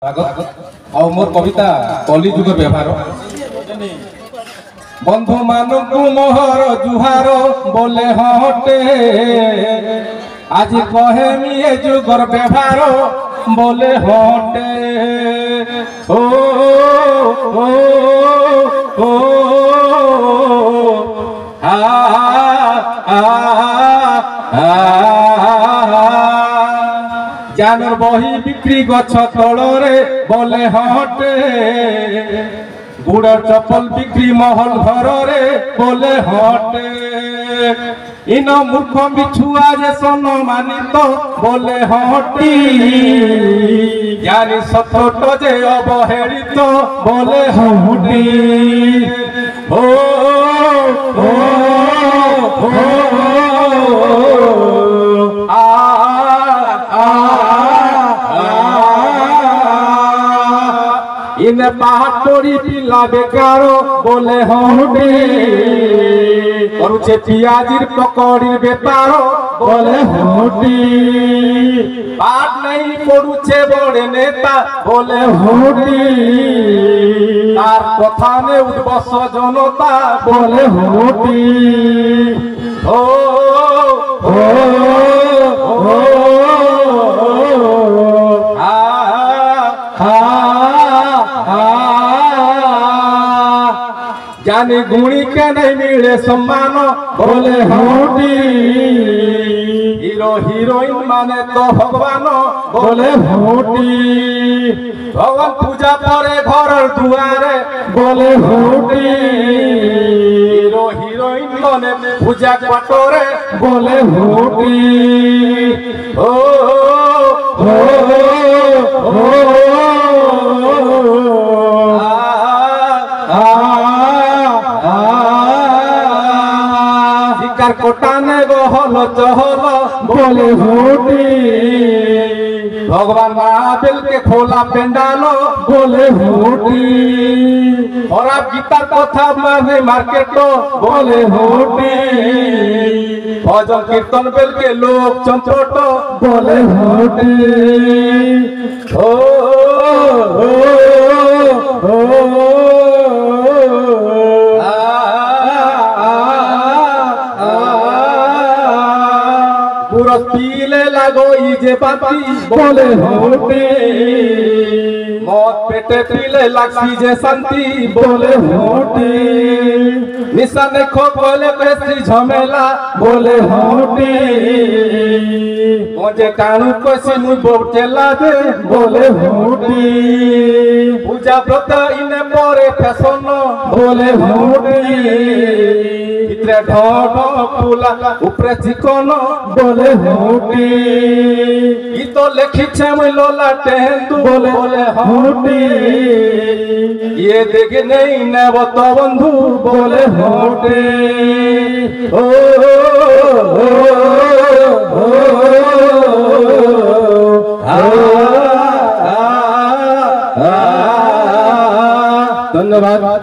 और मोर कविता कलिजुग व्यवहार बंधु मानू मोहर जुहार बोले हटे आज कहेमी ए जुगर व्यवहार बोले हटे ओ ओ ओ आ जानर बही बिक्री गछ तलरे बोले हटे गुड़ चपल बिक्री महल घर रे बोले हटे इन मूर्ख बिछुआ जे सन मानित बोले हटी ज्ञानी सतोट जे अवहेलित बोले हटी ओ ओ इन पाटोरी पिला बेकार बोले हटे करुचे पियाजिर पकड़ी बेपार बोले हटी पाट नहीं पड़ुचे बड़े नेता बोले हटी तार कथा ने उद्बस जनता बोले हटी ओ ओ जाने गुणी के नहीं मिले सम्मान बोले हटी हीरो हीरोइन माने तो भगवान बोले हटी भगवान पूजा करे घर दुआरे बोले हटी हीरो हीरोइन माने पूजा कटोरे बोले हटी ओ कोटाने गहल चहल बोले हटी भगवान महाबीर के खोला पेंडाल बोले हटी खराब गीता कथा माने मार्केट बोले हटी भजन कीर्तन बेल के लोग चंपट बोले हटी ओ पीले लगो इजे बाती बोले हटे मौत पेटे पीले लक्ष्मी जे शांति बोले हटे निशा ने खो बोले बेसी झमेला बोले हटे मुझे कानू कोसी मुई बोचेला दे बोले हटे पूजा व्रत इने परे फैशन बोले हटे भितरे ढोढ फूला ऊपरे चिकन बोले हटी ई तो लिखिछे मुई लोला टेंदु बोले बोले हटी ये देख नहीं नेब तो बंधु बोले हटी ओ धन्यवाद।